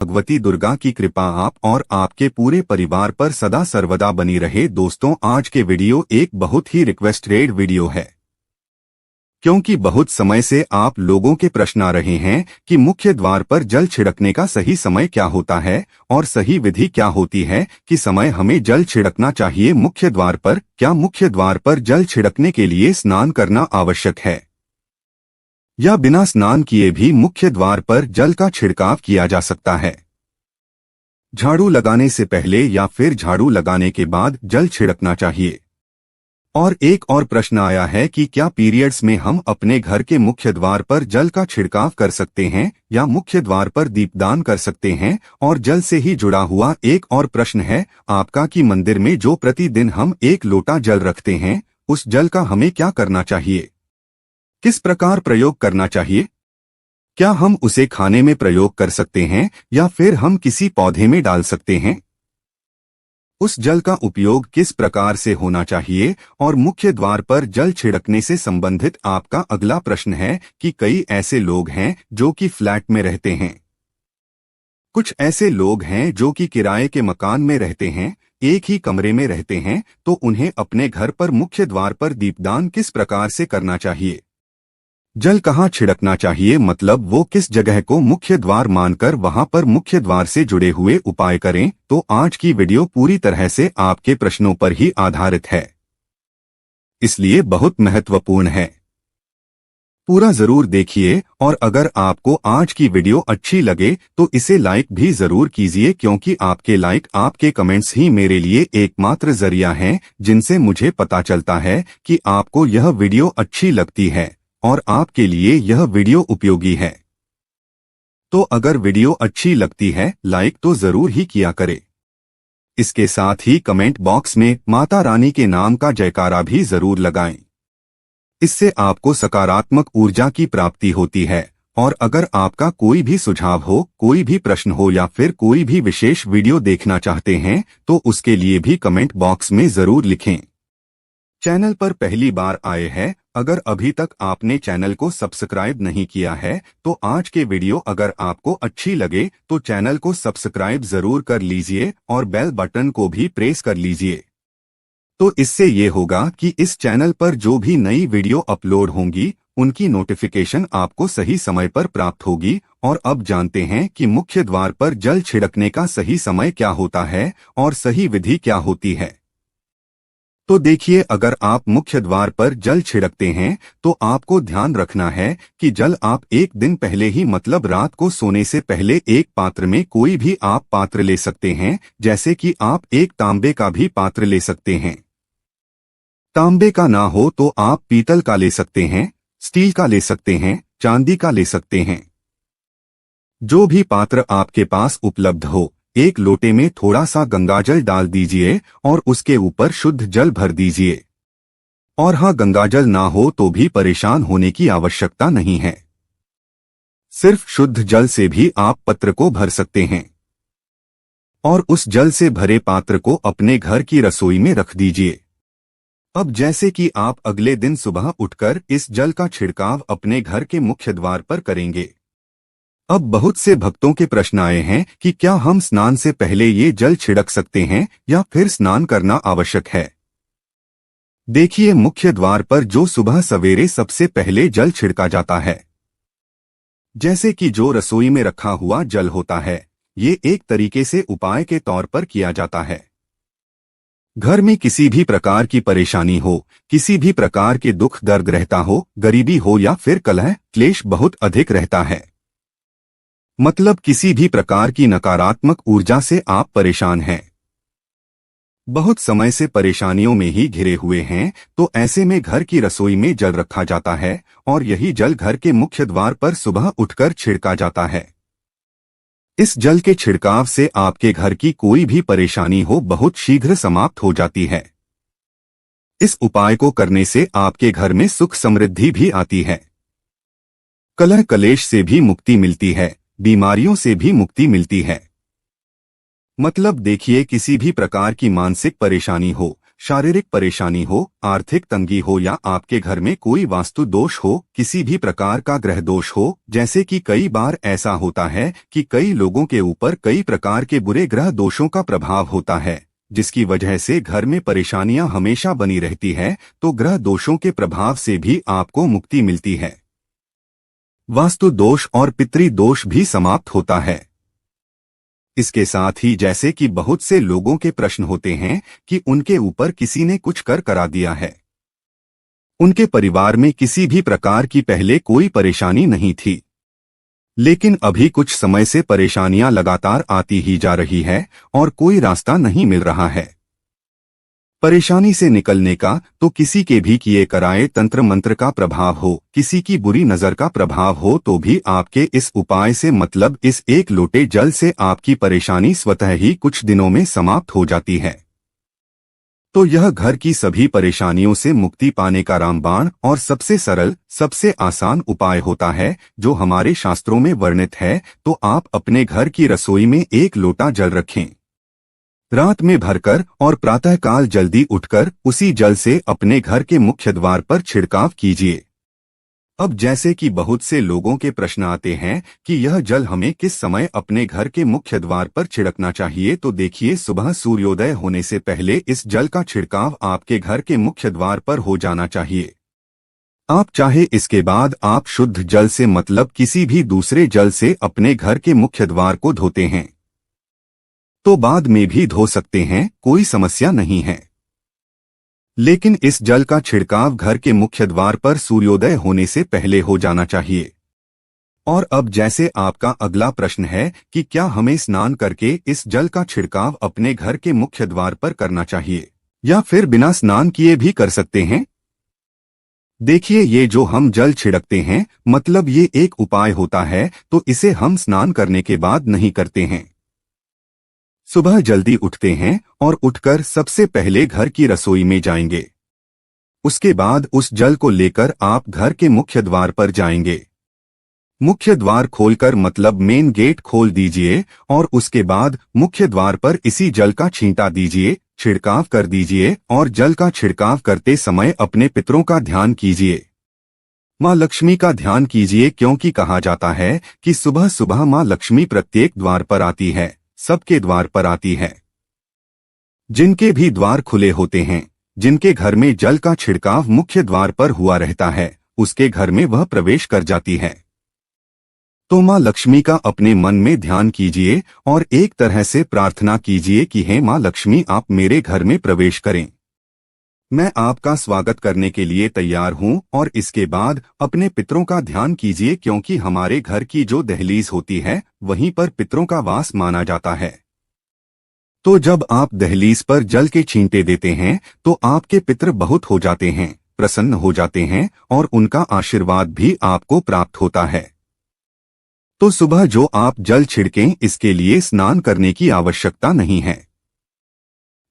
भगवती दुर्गा की कृपा आप और आपके पूरे परिवार पर सदा सर्वदा बनी रहे। दोस्तों, आज के वीडियो एक बहुत ही रिक्वेस्टेड वीडियो है, क्योंकि बहुत समय से आप लोगों के प्रश्न आ रहे हैं कि मुख्य द्वार पर जल छिड़कने का सही समय क्या होता है और सही विधि क्या होती है कि समय हमें जल छिड़कना चाहिए मुख्य द्वार पर। क्या मुख्य द्वार पर जल छिड़कने के लिए स्नान करना आवश्यक है या बिना स्नान किए भी मुख्य द्वार पर जल का छिड़काव किया जा सकता है? झाड़ू लगाने से पहले या फिर झाड़ू लगाने के बाद जल छिड़कना चाहिए? और एक और प्रश्न आया है कि क्या पीरियड्स में हम अपने घर के मुख्य द्वार पर जल का छिड़काव कर सकते हैं या मुख्य द्वार पर दीपदान कर सकते हैं? और जल से ही जुड़ा हुआ एक और प्रश्न है आपका कि मंदिर में जो प्रतिदिन हम 1 लोटा जल रखते हैं, उस जल का हमें क्या करना चाहिए, किस प्रकार प्रयोग करना चाहिए? क्या हम उसे खाने में प्रयोग कर सकते हैं या फिर हम किसी पौधे में डाल सकते हैं? उस जल का उपयोग किस प्रकार से होना चाहिए? और मुख्य द्वार पर जल छिड़कने से संबंधित आपका अगला प्रश्न है कि कई ऐसे लोग हैं जो कि फ्लैट में रहते हैं, कुछ ऐसे लोग हैं जो कि किराए के मकान में रहते हैं, एक ही कमरे में रहते हैं, तो उन्हें अपने घर पर मुख्य द्वार पर दीपदान किस प्रकार से करना चाहिए? जल कहाँ छिड़कना चाहिए, मतलब वो किस जगह को मुख्य द्वार मानकर वहां पर मुख्य द्वार से जुड़े हुए उपाय करें? तो आज की वीडियो पूरी तरह से आपके प्रश्नों पर ही आधारित है, इसलिए बहुत महत्वपूर्ण है। पूरा जरूर देखिए और अगर आपको आज की वीडियो अच्छी लगे तो इसे लाइक भी जरूर कीजिए, क्योंकि आपके लाइक, आपके कमेंट्स ही मेरे लिए एकमात्र जरिया हैं जिनसे मुझे पता चलता है कि आपको यह वीडियो अच्छी लगती है और आपके लिए यह वीडियो उपयोगी है। तो अगर वीडियो अच्छी लगती है लाइक तो जरूर ही किया करे। इसके साथ ही कमेंट बॉक्स में माता रानी के नाम का जयकारा भी जरूर लगाएं। इससे आपको सकारात्मक ऊर्जा की प्राप्ति होती है। और अगर आपका कोई भी सुझाव हो, कोई भी प्रश्न हो या फिर कोई भी विशेष वीडियो देखना चाहते हैं तो उसके लिए भी कमेंट बॉक्स में जरूर लिखें। चैनल पर पहली बार आए हैं, अगर अभी तक आपने चैनल को सब्सक्राइब नहीं किया है तो आज के वीडियो अगर आपको अच्छी लगे तो चैनल को सब्सक्राइब जरूर कर लीजिए और बेल बटन को भी प्रेस कर लीजिए। तो इससे ये होगा कि इस चैनल पर जो भी नई वीडियो अपलोड होंगी उनकी नोटिफिकेशन आपको सही समय पर प्राप्त होगी। और अब जानते हैं कि मुख्य द्वार पर जल छिड़कने का सही समय क्या होता है और सही विधि क्या होती है। तो देखिए, अगर आप मुख्य द्वार पर जल छिड़कते हैं तो आपको ध्यान रखना है कि जल आप एक दिन पहले ही, मतलब रात को सोने से पहले, एक पात्र में, कोई भी आप पात्र ले सकते हैं, जैसे कि आप एक तांबे का भी पात्र ले सकते हैं। तांबे का ना हो तो आप पीतल का ले सकते हैं, स्टील का ले सकते हैं, चांदी का ले सकते हैं। जो भी पात्र आपके पास उपलब्ध हो, एक लोटे में थोड़ा सा गंगाजल डाल दीजिए और उसके ऊपर शुद्ध जल भर दीजिए। और हाँ, गंगाजल ना हो तो भी परेशान होने की आवश्यकता नहीं है, सिर्फ शुद्ध जल से भी आप पत्र को भर सकते हैं। और उस जल से भरे पात्र को अपने घर की रसोई में रख दीजिए। अब जैसे कि आप अगले दिन सुबह उठकर इस जल का छिड़काव अपने घर के मुख्य द्वार पर करेंगे। अब बहुत से भक्तों के प्रश्न आए हैं कि क्या हम स्नान से पहले ये जल छिड़क सकते हैं या फिर स्नान करना आवश्यक है? देखिए, मुख्य द्वार पर जो सुबह सवेरे सबसे पहले जल छिड़का जाता है, जैसे कि जो रसोई में रखा हुआ जल होता है, ये एक तरीके से उपाय के तौर पर किया जाता है। घर में किसी भी प्रकार की परेशानी हो, किसी भी प्रकार के दुख दर्द रहता हो, गरीबी हो या फिर कलह क्लेश बहुत अधिक रहता है, मतलब किसी भी प्रकार की नकारात्मक ऊर्जा से आप परेशान हैं, बहुत समय से परेशानियों में ही घिरे हुए हैं, तो ऐसे में घर की रसोई में जल रखा जाता है और यही जल घर के मुख्य द्वार पर सुबह उठकर छिड़का जाता है। इस जल के छिड़काव से आपके घर की कोई भी परेशानी हो बहुत शीघ्र समाप्त हो जाती है। इस उपाय को करने से आपके घर में सुख समृद्धि भी आती है, कलह कलेश से भी मुक्ति मिलती है, बीमारियों से भी मुक्ति मिलती है। मतलब देखिए, किसी भी प्रकार की मानसिक परेशानी हो, शारीरिक परेशानी हो, आर्थिक तंगी हो या आपके घर में कोई वास्तु दोष हो, किसी भी प्रकार का ग्रह दोष हो, जैसे कि कई बार ऐसा होता है कि कई लोगों के ऊपर कई प्रकार के बुरे ग्रह दोषों का प्रभाव होता है, जिसकी वजह से घर में परेशानियां हमेशा बनी रहती है, तो ग्रह दोषों के प्रभाव से भी आपको मुक्ति मिलती है। वास्तु दोष और पितृ दोष भी समाप्त होता है। इसके साथ ही जैसे कि बहुत से लोगों के प्रश्न होते हैं कि उनके ऊपर किसी ने कुछ कर करा दिया है, उनके परिवार में किसी भी प्रकार की पहले कोई परेशानी नहीं थी, लेकिन अभी कुछ समय से परेशानियां लगातार आती ही जा रही है और कोई रास्ता नहीं मिल रहा है। परेशानी से निकलने का तो किसी के भी किए कराए तंत्र मंत्र का प्रभाव हो, किसी की बुरी नजर का प्रभाव हो, तो भी आपके इस उपाय से मतलब इस एक लोटे जल से आपकी परेशानी स्वतः ही कुछ दिनों में समाप्त हो जाती है। तो यह घर की सभी परेशानियों से मुक्ति पाने का रामबाण और सबसे सरल, सबसे आसान उपाय होता है, जो हमारे शास्त्रों में वर्णित है। तो आप अपने घर की रसोई में एक लोटा जल रखें, रात में भरकर और प्रातःकाल जल्दी उठकर उसी जल से अपने घर के मुख्य द्वार पर छिड़काव कीजिए। अब जैसे कि बहुत से लोगों के प्रश्न आते हैं कि यह जल हमें किस समय अपने घर के मुख्य द्वार पर छिड़कना चाहिए, तो देखिए, सुबह सूर्योदय होने से पहले इस जल का छिड़काव आपके घर के मुख्य द्वार पर हो जाना चाहिए। आप चाहे इसके बाद आप शुद्ध जल से मतलब किसी भी दूसरे जल से अपने घर के मुख्य द्वार को धोते हैं तो बाद में भी धो सकते हैं, कोई समस्या नहीं है। लेकिन इस जल का छिड़काव घर के मुख्य द्वार पर सूर्योदय होने से पहले हो जाना चाहिए। और अब जैसे आपका अगला प्रश्न है कि क्या हमें स्नान करके इस जल का छिड़काव अपने घर के मुख्य द्वार पर करना चाहिए या फिर बिना स्नान किए भी कर सकते हैं? देखिए, ये जो हम जल छिड़कते हैं मतलब ये एक उपाय होता है, तो इसे हम स्नान करने के बाद नहीं करते हैं। सुबह जल्दी उठते हैं और उठकर सबसे पहले घर की रसोई में जाएंगे। उसके बाद उस जल को लेकर आप घर के मुख्य द्वार पर जाएंगे। मुख्य द्वार खोलकर मतलब मेन गेट खोल दीजिए और उसके बाद मुख्य द्वार पर इसी जल का छींटा दीजिए, छिड़काव कर दीजिए और जल का छिड़काव करते समय अपने पितरों का ध्यान कीजिए। माँ लक्ष्मी का ध्यान कीजिए, क्योंकि कहा जाता है कि सुबह सुबह माँ लक्ष्मी प्रत्येक द्वार पर आती है, सबके द्वार पर आती है। जिनके भी द्वार खुले होते हैं, जिनके घर में जल का छिड़काव मुख्य द्वार पर हुआ रहता है, उसके घर में वह प्रवेश कर जाती है। तो माँ लक्ष्मी का अपने मन में ध्यान कीजिए और एक तरह से प्रार्थना कीजिए कि हे माँ लक्ष्मी, आप मेरे घर में प्रवेश करें, मैं आपका स्वागत करने के लिए तैयार हूँ। और इसके बाद अपने पितरों का ध्यान कीजिए, क्योंकि हमारे घर की जो दहलीज होती है वहीं पर पितरों का वास माना जाता है। तो जब आप दहलीज पर जल के छींटे देते हैं तो आपके पितर बहुत हो जाते हैं, प्रसन्न हो जाते हैं और उनका आशीर्वाद भी आपको प्राप्त होता है। तो सुबह जो आप जल छिड़कें, इसके लिए स्नान करने की आवश्यकता नहीं है,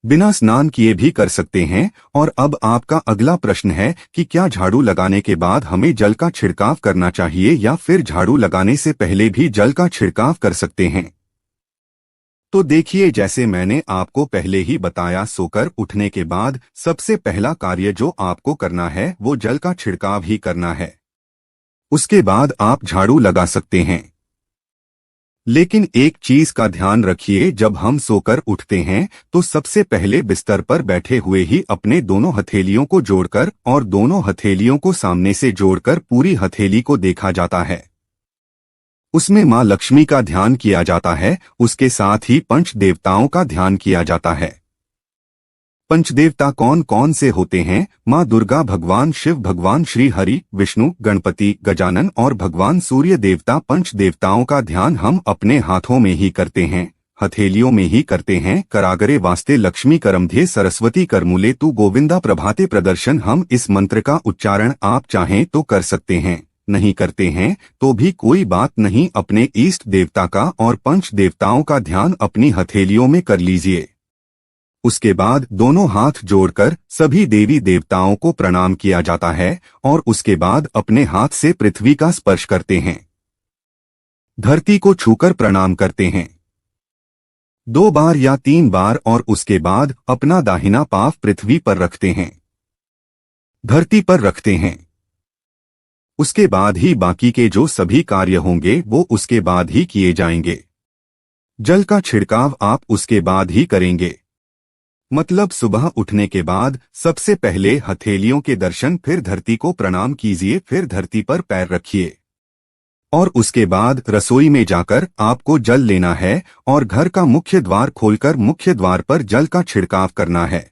बिना स्नान किए भी कर सकते हैं। और अब आपका अगला प्रश्न है कि क्या झाड़ू लगाने के बाद हमें जल का छिड़काव करना चाहिए या फिर झाड़ू लगाने से पहले भी जल का छिड़काव कर सकते हैं? तो देखिए, जैसे मैंने आपको पहले ही बताया, सोकर उठने के बाद सबसे पहला कार्य जो आपको करना है वो जल का छिड़काव ही करना है। उसके बाद आप झाड़ू लगा सकते हैं। लेकिन एक चीज का ध्यान रखिए, जब हम सोकर उठते हैं तो सबसे पहले बिस्तर पर बैठे हुए ही अपने दोनों हथेलियों को जोड़कर और दोनों हथेलियों को सामने से जोड़कर पूरी हथेली को देखा जाता है। उसमें माँ लक्ष्मी का ध्यान किया जाता है, उसके साथ ही पंच देवताओं का ध्यान किया जाता है। पंचदेवता कौन कौन से होते हैं? माँ दुर्गा, भगवान शिव, भगवान श्री हरि, विष्णु, गणपति, गजानन और भगवान सूर्य देवता। पंच देवताओं का ध्यान हम अपने हाथों में ही करते हैं, हथेलियों में ही करते हैं। करागरे वास्ते लक्ष्मी करमध्ये सरस्वती करमूले तू गोविंदा प्रभाते प्रदर्शन। हम इस मंत्र का उच्चारण आप चाहें तो कर सकते हैं, नहीं करते हैं तो भी कोई बात नहीं। अपने इष्ट देवता का और पंच देवताओं का ध्यान अपनी हथेलियों में कर लीजिए। उसके बाद दोनों हाथ जोड़कर सभी देवी देवताओं को प्रणाम किया जाता है और उसके बाद अपने हाथ से पृथ्वी का स्पर्श करते हैं, धरती को छूकर प्रणाम करते हैं। 2 बार या 3 बार और उसके बाद अपना दाहिना पाँव पृथ्वी पर रखते हैं, धरती पर रखते हैं। उसके बाद ही बाकी के जो सभी कार्य होंगे वो उसके बाद ही किए जाएंगे। जल का छिड़काव आप उसके बाद ही करेंगे। मतलब सुबह उठने के बाद सबसे पहले हथेलियों के दर्शन, फिर धरती को प्रणाम कीजिए, फिर धरती पर पैर रखिए और उसके बाद रसोई में जाकर आपको जल लेना है और घर का मुख्य द्वार खोलकर मुख्य द्वार पर जल का छिड़काव करना है।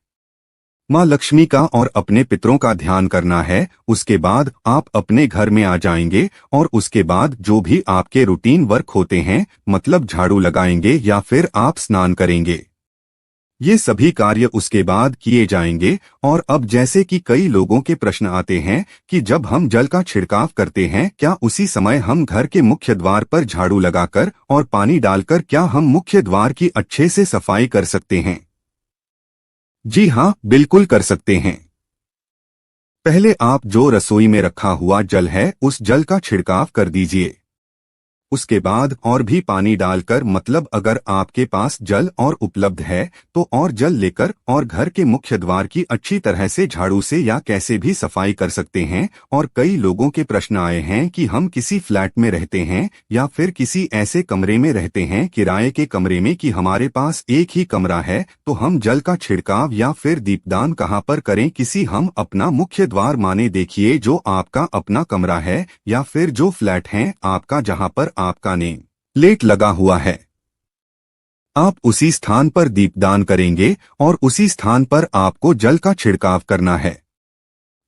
माँ लक्ष्मी का और अपने पितरों का ध्यान करना है। उसके बाद आप अपने घर में आ जाएंगे और उसके बाद जो भी आपके रूटीन वर्क होते हैं, मतलब झाड़ू लगाएंगे या फिर आप स्नान करेंगे, ये सभी कार्य उसके बाद किए जाएंगे। और अब जैसे कि कई लोगों के प्रश्न आते हैं कि जब हम जल का छिड़काव करते हैं क्या उसी समय हम घर के मुख्य द्वार पर झाड़ू लगाकर और पानी डालकर क्या हम मुख्य द्वार की अच्छे से सफाई कर सकते हैं? जी हाँ, बिल्कुल कर सकते हैं। पहले आप जो रसोई में रखा हुआ जल है उस जल का छिड़काव कर दीजिए। उसके बाद और भी पानी डालकर, मतलब अगर आपके पास जल और उपलब्ध है तो और जल लेकर और घर के मुख्य द्वार की अच्छी तरह से झाड़ू से या कैसे भी सफाई कर सकते हैं। और कई लोगों के प्रश्न आए हैं कि हम किसी फ्लैट में रहते हैं या फिर किसी ऐसे कमरे में रहते हैं किराए के कमरे में कि हमारे पास एक ही कमरा है, तो हम जल का छिड़काव या फिर दीपदान कहाँ पर करें? किसी हम अपना मुख्य द्वार माने देखिए जो आपका अपना कमरा है या फिर जो फ्लैट है आपका जहाँ पर आपका नेम प्लेट लगा हुआ है, आप उसी स्थान पर दीपदान करेंगे और उसी स्थान पर आपको जल का छिड़काव करना है।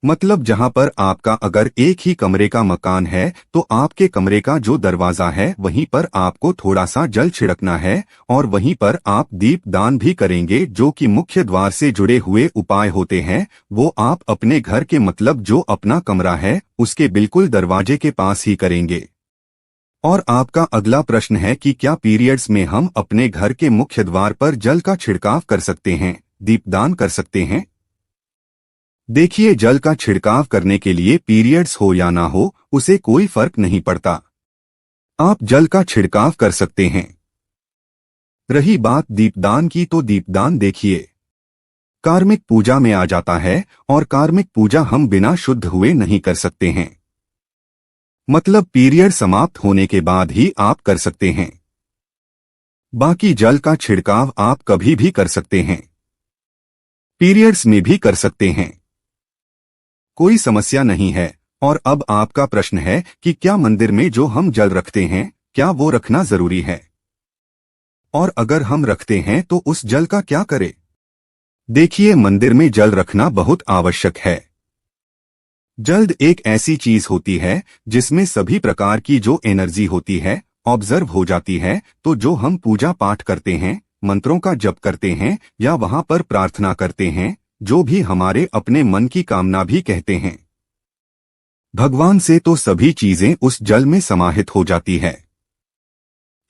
मतलब जहां पर आपका अगर एक ही कमरे का मकान है तो आपके कमरे का जो दरवाजा है वहीं पर आपको थोड़ा सा जल छिड़कना है और वहीं पर आप दीपदान भी करेंगे। जो कि मुख्य द्वार से जुड़े हुए उपाय होते हैं वो आप अपने घर के, मतलब जो अपना कमरा है उसके बिल्कुल दरवाजे के पास ही करेंगे। और आपका अगला प्रश्न है कि क्या पीरियड्स में हम अपने घर के मुख्य द्वार पर जल का छिड़काव कर सकते हैं, दीपदान कर सकते हैं? देखिए, जल का छिड़काव करने के लिए पीरियड्स हो या ना हो उसे कोई फर्क नहीं पड़ता, आप जल का छिड़काव कर सकते हैं। रही बात दीपदान की, तो दीपदान देखिए कार्मिक पूजा में आ जाता है और कार्मिक पूजा हम बिना शुद्ध हुए नहीं कर सकते हैं। मतलब पीरियड समाप्त होने के बाद ही आप कर सकते हैं। बाकी जल का छिड़काव आप कभी भी कर सकते हैं, पीरियड्स में भी कर सकते हैं, कोई समस्या नहीं है। और अब आपका प्रश्न है कि क्या मंदिर में जो हम जल रखते हैं क्या वो रखना जरूरी है, और अगर हम रखते हैं तो उस जल का क्या करें? देखिए, मंदिर में जल रखना बहुत आवश्यक है। जल एक ऐसी चीज होती है जिसमें सभी प्रकार की जो एनर्जी होती है ऑब्जर्व हो जाती है। तो जो हम पूजा पाठ करते हैं, मंत्रों का जप करते हैं या वहां पर प्रार्थना करते हैं, जो भी हमारे अपने मन की कामना भी कहते हैं भगवान से, तो सभी चीजें उस जल में समाहित हो जाती है।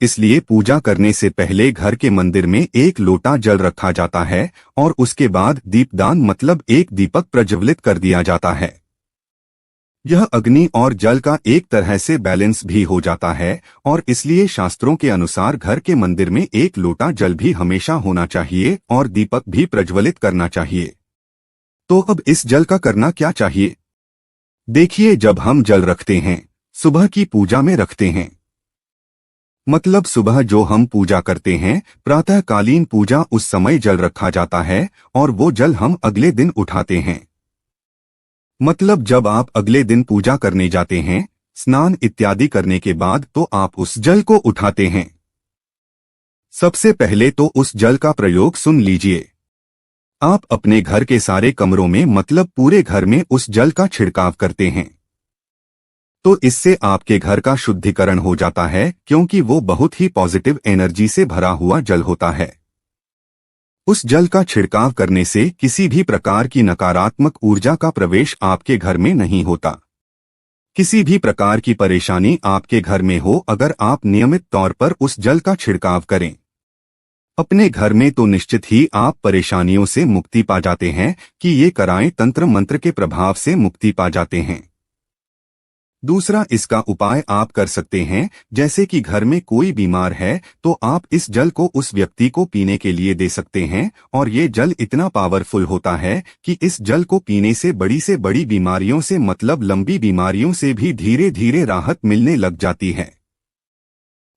इसलिए पूजा करने से पहले घर के मंदिर में एक लोटा जल रखा जाता है और उसके बाद दीपदान, मतलब एक दीपक प्रज्वलित कर दिया जाता है। यह अग्नि और जल का एक तरह से बैलेंस भी हो जाता है और इसलिए शास्त्रों के अनुसार घर के मंदिर में एक लोटा जल भी हमेशा होना चाहिए और दीपक भी प्रज्वलित करना चाहिए। तो अब इस जल का करना क्या चाहिए? देखिए, जब हम जल रखते हैं सुबह की पूजा में रखते हैं, मतलब सुबह जो हम पूजा करते हैं प्रातःकालीन पूजा, उस समय जल रखा जाता है और वो जल हम अगले दिन उठाते हैं। मतलब जब आप अगले दिन पूजा करने जाते हैं स्नान इत्यादि करने के बाद, तो आप उस जल को उठाते हैं। सबसे पहले तो उस जल का प्रयोग सुन लीजिए। आप अपने घर के सारे कमरों में, मतलब पूरे घर में उस जल का छिड़काव करते हैं, तो इससे आपके घर का शुद्धिकरण हो जाता है क्योंकि वो बहुत ही पॉजिटिव एनर्जी से भरा हुआ जल होता है। उस जल का छिड़काव करने से किसी भी प्रकार की नकारात्मक ऊर्जा का प्रवेश आपके घर में नहीं होता। किसी भी प्रकार की परेशानी आपके घर में हो, अगर आप नियमित तौर पर उस जल का छिड़काव करें अपने घर में, तो निश्चित ही आप परेशानियों से मुक्ति पा जाते हैं कि ये कराएं तंत्र मंत्र के प्रभाव से मुक्ति पा जाते हैं। दूसरा इसका उपाय आप कर सकते हैं, जैसे कि घर में कोई बीमार है तो आप इस जल को उस व्यक्ति को पीने के लिए दे सकते हैं, और ये जल इतना पावरफुल होता है कि इस जल को पीने से बड़ी बीमारियों से मतलब लंबी बीमारियों से भी धीरे धीरे राहत मिलने लग जाती है।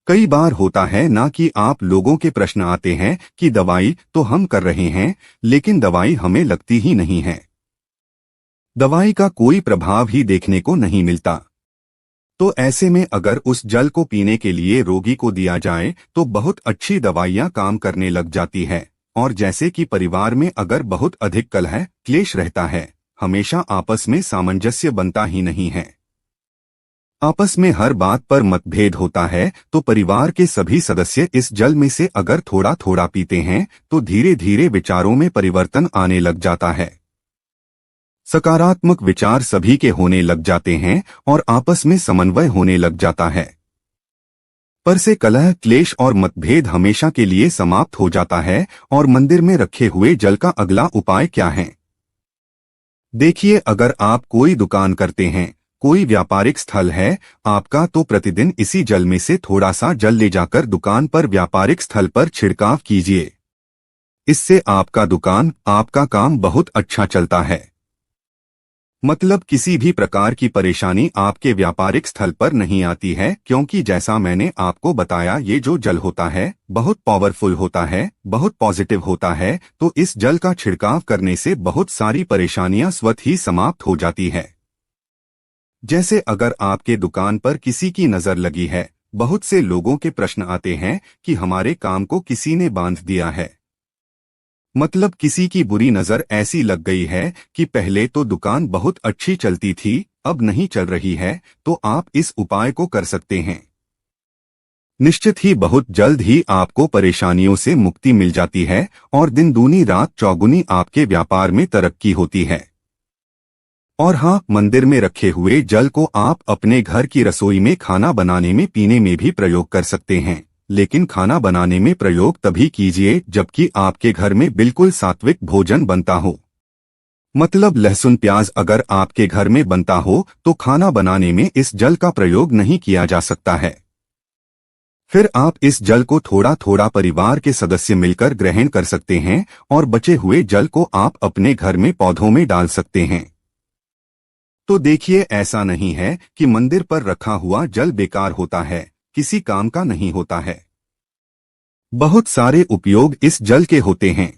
कई बार होता है ना कि आप लोगों के प्रश्न आते हैं कि दवाई तो हम कर रहे हैं, लेकिन दवाई हमें लगती ही नहीं है, दवाई का कोई प्रभाव ही देखने को नहीं मिलता। तो ऐसे में अगर उस जल को पीने के लिए रोगी को दिया जाए तो बहुत अच्छी दवाइयां काम करने लग जाती है। और जैसे कि परिवार में अगर बहुत अधिक कलह क्लेश रहता है, हमेशा आपस में सामंजस्य बनता ही नहीं है, आपस में हर बात पर मतभेद होता है, तो परिवार के सभी सदस्य इस जल में से अगर थोड़ा थोड़ा पीते हैं तो धीरे धीरे विचारों में परिवर्तन आने लग जाता है, सकारात्मक विचार सभी के होने लग जाते हैं और आपस में समन्वय होने लग जाता है। पर से कलह क्लेश और मतभेद हमेशा के लिए समाप्त हो जाता है। और मंदिर में रखे हुए जल का अगला उपाय क्या है? देखिए, अगर आप कोई दुकान करते हैं, कोई व्यापारिक स्थल है आपका, तो प्रतिदिन इसी जल में से थोड़ा सा जल ले जाकर दुकान पर व्यापारिक स्थल पर छिड़काव कीजिए। इससे आपका दुकान आपका काम बहुत अच्छा चलता है, मतलब किसी भी प्रकार की परेशानी आपके व्यापारिक स्थल पर नहीं आती है, क्योंकि जैसा मैंने आपको बताया ये जो जल होता है बहुत पावरफुल होता है, बहुत पॉजिटिव होता है। तो इस जल का छिड़काव करने से बहुत सारी परेशानियां स्वतः ही समाप्त हो जाती है। जैसे अगर आपके दुकान पर किसी की नजर लगी है, बहुत से लोगों के प्रश्न आते हैं कि हमारे काम को किसी ने बांध दिया है, मतलब किसी की बुरी नजर ऐसी लग गई है कि पहले तो दुकान बहुत अच्छी चलती थी, अब नहीं चल रही है, तो आप इस उपाय को कर सकते हैं। निश्चित ही बहुत जल्द ही आपको परेशानियों से मुक्ति मिल जाती है और दिन दूनी रात चौगुनी आपके व्यापार में तरक्की होती है। और हाँ, मंदिर में रखे हुए जल को आप अपने घर की रसोई में खाना बनाने में पीने में भी प्रयोग कर सकते हैं, लेकिन खाना बनाने में प्रयोग तभी कीजिए जबकि आपके घर में बिल्कुल सात्विक भोजन बनता हो, मतलब लहसुन प्याज अगर आपके घर में बनता हो तो खाना बनाने में इस जल का प्रयोग नहीं किया जा सकता है। फिर आप इस जल को थोड़ा थोड़ा परिवार के सदस्य मिलकर ग्रहण कर सकते हैं और बचे हुए जल को आप अपने घर में पौधों में डाल सकते हैं। तो देखिए, ऐसा नहीं है कि मंदिर पर रखा हुआ जल बेकार होता है, किसी काम का नहीं होता है, बहुत सारे उपयोग इस जल के होते हैं।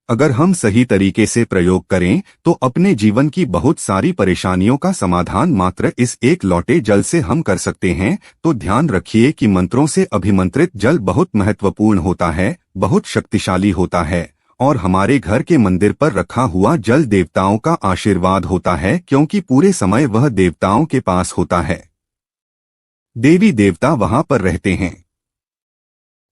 अगर हम सही तरीके से प्रयोग करें तो अपने जीवन की बहुत सारी परेशानियों का समाधान मात्र इस एक लौटे जल से हम कर सकते हैं। तो ध्यान रखिए कि मंत्रों से अभिमंत्रित जल बहुत महत्वपूर्ण होता है, बहुत शक्तिशाली होता है, और हमारे घर के मंदिर पर रखा हुआ जल देवताओं का आशीर्वाद होता है, क्योंकि पूरे समय वह देवताओं के पास होता है, देवी देवता वहां पर रहते हैं।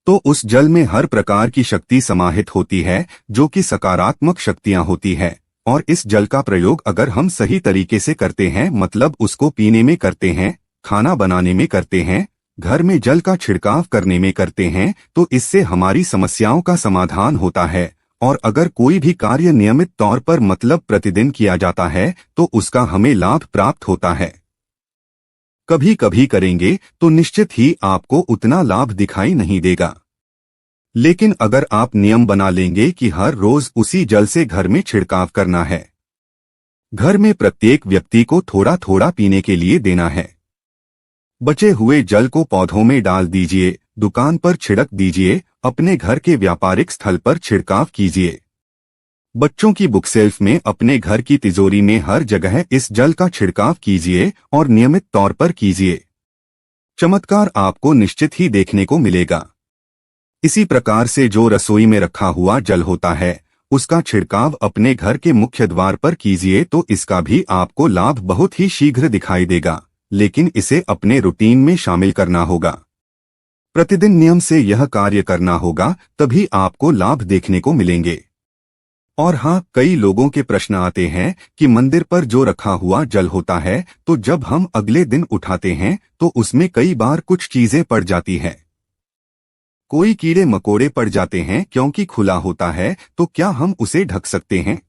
तो उस जल में हर प्रकार की शक्ति समाहित होती है, जो कि सकारात्मक शक्तियां होती है। और इस जल का प्रयोग अगर हम सही तरीके से करते हैं, मतलब उसको पीने में करते हैं, खाना बनाने में करते हैं, घर में जल का छिड़काव करने में करते हैं, तो इससे हमारी समस्याओं का समाधान होता है। और अगर कोई भी कार्य नियमित तौर पर मतलब प्रतिदिन किया जाता है तो उसका हमें लाभ प्राप्त होता है। कभी कभी करेंगे तो निश्चित ही आपको उतना लाभ दिखाई नहीं देगा, लेकिन अगर आप नियम बना लेंगे कि हर रोज उसी जल से घर में छिड़काव करना है, घर में प्रत्येक व्यक्ति को थोड़ा थोड़ा पीने के लिए देना है, बचे हुए जल को पौधों में डाल दीजिए, दुकान पर छिड़क दीजिए, अपने घर के व्यापारिक स्थल पर छिड़काव कीजिए, बच्चों की बुक शेल्फ में, अपने घर की तिजोरी में, हर जगह इस जल का छिड़काव कीजिए और नियमित तौर पर कीजिए। चमत्कार आपको निश्चित ही देखने को मिलेगा। इसी प्रकार से जो रसोई में रखा हुआ जल होता है उसका छिड़काव अपने घर के मुख्य द्वार पर कीजिए, तो इसका भी आपको लाभ बहुत ही शीघ्र दिखाई देगा, लेकिन इसे अपने रूटीन में शामिल करना होगा, प्रतिदिन नियम से यह कार्य करना होगा, तभी आपको लाभ देखने को मिलेंगे। और हाँ, कई लोगों के प्रश्न आते हैं कि मंदिर पर जो रखा हुआ जल होता है तो जब हम अगले दिन उठाते हैं तो उसमें कई बार कुछ चीजें पड़ जाती हैं, कोई कीड़े मकोड़े पड़ जाते हैं, क्योंकि खुला होता है, तो क्या हम उसे ढक सकते हैं?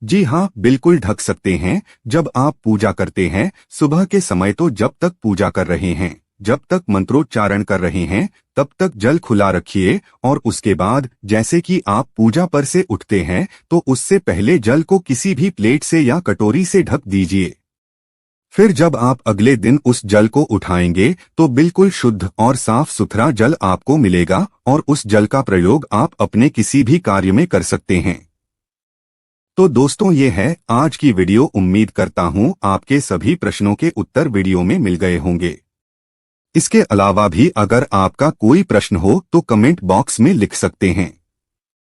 जी हाँ, बिल्कुल ढक सकते हैं। जब आप पूजा करते हैं सुबह के समय, तो जब तक पूजा कर रहे हैं, जब तक मंत्रोच्चारण कर रहे हैं, तब तक जल खुला रखिए। और उसके बाद जैसे कि आप पूजा पर से उठते हैं तो उससे पहले जल को किसी भी प्लेट से या कटोरी से ढक दीजिए। फिर जब आप अगले दिन उस जल को उठाएंगे तो बिल्कुल शुद्ध और साफ सुथरा जल आपको मिलेगा और उस जल का प्रयोग आप अपने किसी भी कार्य में कर सकते हैं। तो दोस्तों, ये है आज की वीडियो। उम्मीद करता हूँ आपके सभी प्रश्नों के उत्तर वीडियो में मिल गए होंगे। इसके अलावा भी अगर आपका कोई प्रश्न हो तो कमेंट बॉक्स में लिख सकते हैं।